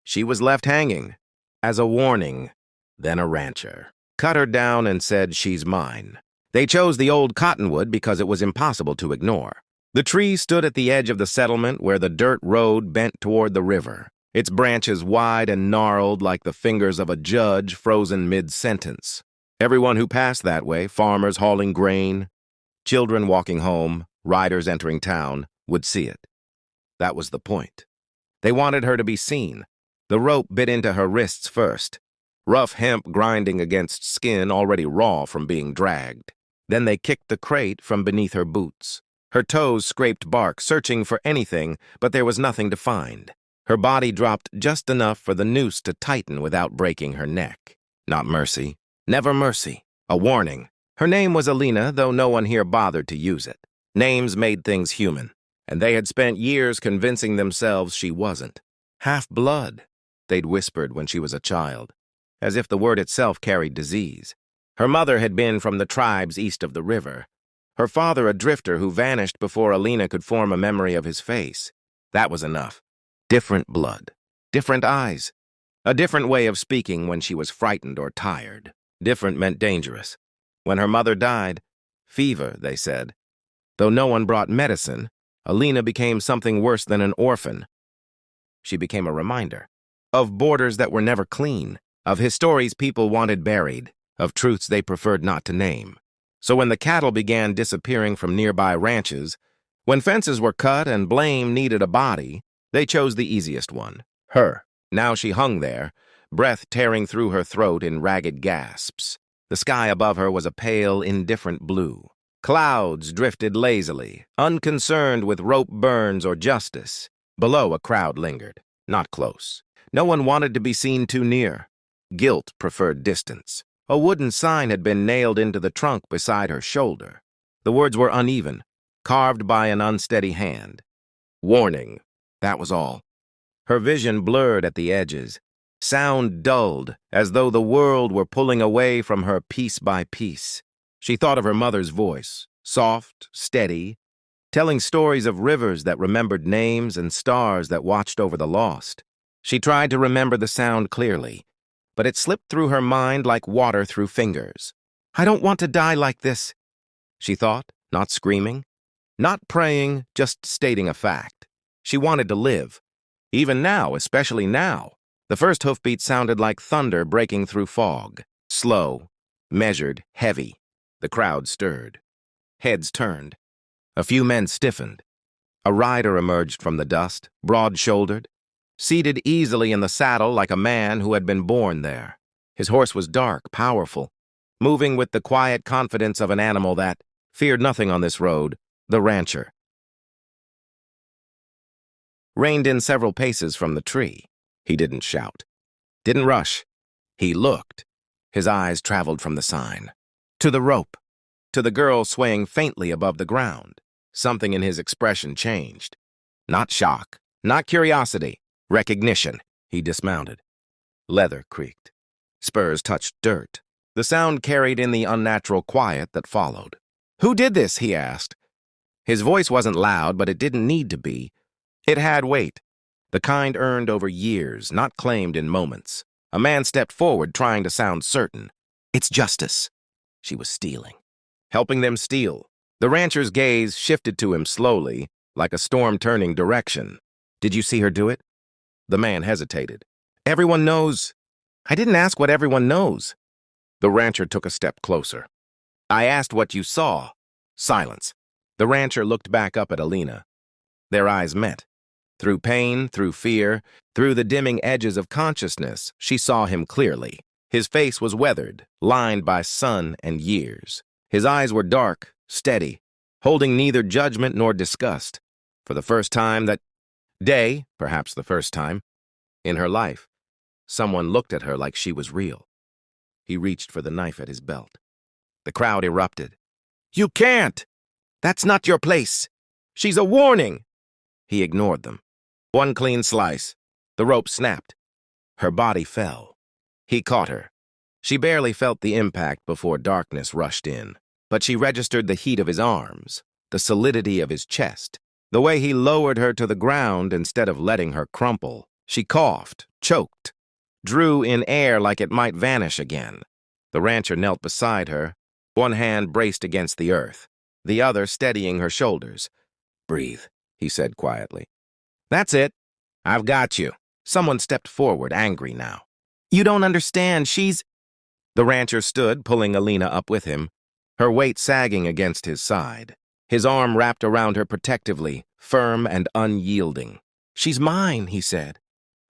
She was left hanging, as a warning. Then a rancher cut her down and said, "She's mine." They chose the old cottonwood because it was impossible to ignore. The tree stood at the edge of the settlement where the dirt road bent toward the river, its branches wide and gnarled like the fingers of a judge frozen mid-sentence. Everyone who passed that way, farmers hauling grain, children walking home, riders entering town, would see it. That was the point. They wanted her to be seen. The rope bit into her wrists first, rough hemp grinding against skin already raw from being dragged. Then they kicked the crate from beneath her boots. Her toes scraped bark, searching for anything, but there was nothing to find. Her body dropped just enough for the noose to tighten without breaking her neck. Not mercy. Never mercy. A warning. Her name was Alina, though no one here bothered to use it. Names made things human, and they had spent years convincing themselves she wasn't. Half-blood, they'd whispered when she was a child, as if the word itself carried disease. Her mother had been from the tribes east of the river. Her father a drifter who vanished before Alina could form a memory of his face. That was enough. Different blood. Different eyes. A different way of speaking when she was frightened or tired. Different meant dangerous. When her mother died, fever, they said. Though no one brought medicine, Alina became something worse than an orphan. She became a reminder of borders that were never clean, of histories people wanted buried, of truths they preferred not to name. So when the cattle began disappearing from nearby ranches, when fences were cut and blame needed a body, they chose the easiest one, her. Now she hung there, breath tearing through her throat in ragged gasps. The sky above her was a pale, indifferent blue. Clouds drifted lazily, unconcerned with rope burns or justice. Below, a crowd lingered, not close. No one wanted to be seen too near. Guilt preferred distance. A wooden sign had been nailed into the trunk beside her shoulder. The words were uneven, carved by an unsteady hand. Warning, that was all. Her vision blurred at the edges. Sound dulled, as though the world were pulling away from her piece by piece. She thought of her mother's voice, soft, steady, telling stories of rivers that remembered names and stars that watched over the lost. She tried to remember the sound clearly, but it slipped through her mind like water through fingers. "I don't want to die like this," she thought, not screaming, not praying, just stating a fact. She wanted to live. Even now, especially now. The first hoofbeat sounded like thunder breaking through fog. Slow, measured, heavy. The crowd stirred. Heads turned. A few men stiffened. A rider emerged from the dust, broad-shouldered, seated easily in the saddle like a man who had been born there. His horse was dark, powerful, moving with the quiet confidence of an animal that feared nothing on this road, the rancher. Reined in several paces from the tree. He didn't shout. Didn't rush. He looked. His eyes traveled from the sign to the rope, to the girl swaying faintly above the ground. Something in his expression changed. Not shock, not curiosity, recognition. He dismounted. Leather creaked. Spurs touched dirt. The sound carried in the unnatural quiet that followed. "Who did this?" he asked. His voice wasn't loud, but it didn't need to be. It had weight, the kind earned over years, not claimed in moments. A man stepped forward, trying to sound certain. "It's justice." She was stealing. Helping them steal. The rancher's gaze shifted to him slowly, like a storm turning direction. "Did you see her do it?" The man hesitated. "Everyone knows." "I didn't ask what everyone knows." The rancher took a step closer. "I asked what you saw." Silence. The rancher looked back up at Alina. Their eyes met. Through pain, through fear, through the dimming edges of consciousness, she saw him clearly. His face was weathered, lined by sun and years. His eyes were dark, steady, holding neither judgment nor disgust. For the first time that day, perhaps the first time, in her life, someone looked at her like she was real. He reached for the knife at his belt. The crowd erupted. "You can't! That's not your place! She's a warning!" He ignored them. One clean slice. The rope snapped. Her body fell. He caught her. She barely felt the impact before darkness rushed in, but she registered the heat of his arms, the solidity of his chest, the way he lowered her to the ground instead of letting her crumple. She coughed, choked, drew in air like it might vanish again. The rancher knelt beside her, one hand braced against the earth, the other steadying her shoulders. "Breathe," he said quietly. "That's it. I've got you." Someone stepped forward, angry now. "You don't understand. She's—" The rancher stood, pulling Alina up with him, her weight sagging against his side. His arm wrapped around her protectively, firm and unyielding. "She's mine," he said.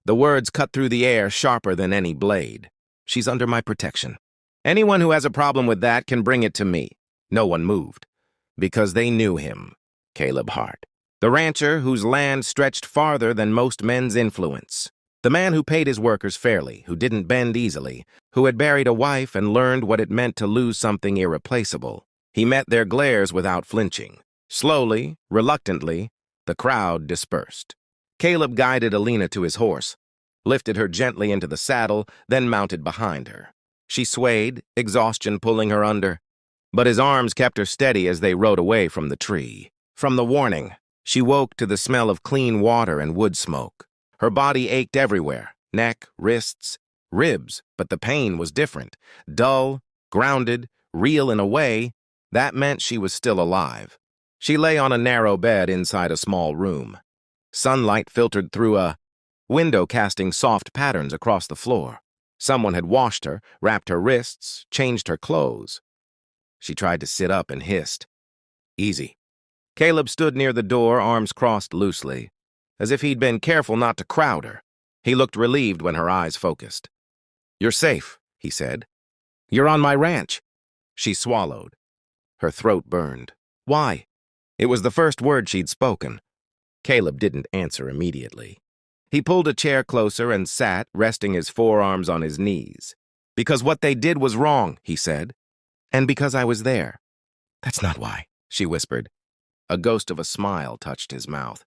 The words cut through the air sharper than any blade. "She's under my protection. Anyone who has a problem with that can bring it to me." No one moved, because they knew him, Caleb Hart. The rancher whose land stretched farther than most men's influence. The man who paid his workers fairly, who didn't bend easily, who had buried a wife and learned what it meant to lose something irreplaceable. He met their glares without flinching. Slowly, reluctantly, the crowd dispersed. Caleb guided Alina to his horse, lifted her gently into the saddle, then mounted behind her. She swayed, exhaustion pulling her under, but his arms kept her steady as they rode away from the tree. From the warning, she woke to the smell of clean water and wood smoke. Her body ached everywhere, neck, wrists, ribs, but the pain was different. Dull, grounded, real in a way, that meant she was still alive. She lay on a narrow bed inside a small room. Sunlight filtered through a window, casting soft patterns across the floor. Someone had washed her, wrapped her wrists, changed her clothes. She tried to sit up and hissed. "Easy." Caleb stood near the door, arms crossed loosely, as if he'd been careful not to crowd her. He looked relieved when her eyes focused. "You're safe," he said. "You're on my ranch." She swallowed. Her throat burned. "Why?" It was the first word she'd spoken. Caleb didn't answer immediately. He pulled a chair closer and sat, resting his forearms on his knees. "Because what they did was wrong," he said. "And because I was there." "That's not why," she whispered. A ghost of a smile touched his mouth.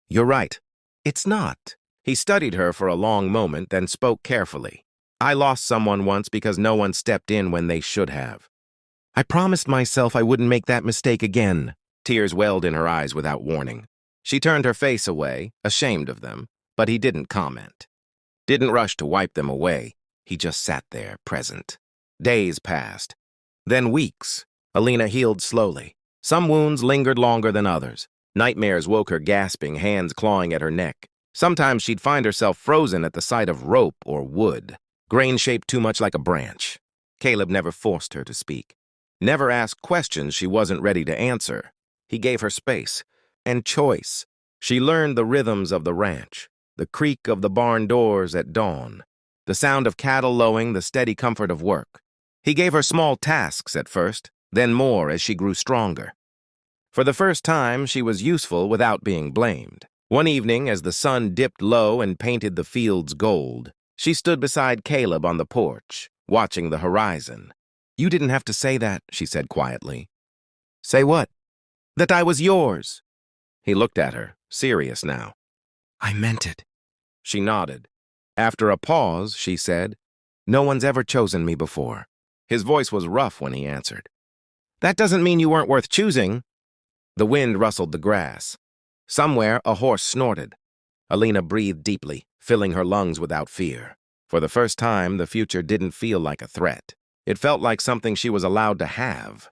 "You're right. It's not." He studied her for a long moment, then spoke carefully. "I lost someone once because no one stepped in when they should have. I promised myself I wouldn't make that mistake again." Tears welled in her eyes without warning. She turned her face away, ashamed of them, but he didn't comment. Didn't rush to wipe them away. He just sat there, present. Days passed. Then weeks. Alina healed slowly. Some wounds lingered longer than others. Nightmares woke her gasping, hands clawing at her neck. Sometimes she'd find herself frozen at the sight of rope or wood, grain shaped too much like a branch. Caleb never forced her to speak. Never asked questions she wasn't ready to answer. He gave her space and choice. She learned the rhythms of the ranch, the creak of the barn doors at dawn, the sound of cattle lowing, the steady comfort of work. He gave her small tasks at first, then more as she grew stronger. For the first time, she was useful without being blamed. One evening, as the sun dipped low and painted the fields gold, she stood beside Caleb on the porch, watching the horizon. "You didn't have to say that," she said quietly. "Say what?" "That I was yours." He looked at her, serious now. "I meant it." She nodded. After a pause, she said, "No one's ever chosen me before." His voice was rough when he answered. "That doesn't mean you weren't worth choosing." The wind rustled the grass. Somewhere, a horse snorted. Alina breathed deeply, filling her lungs without fear. For the first time, the future didn't feel like a threat. It felt like something she was allowed to have.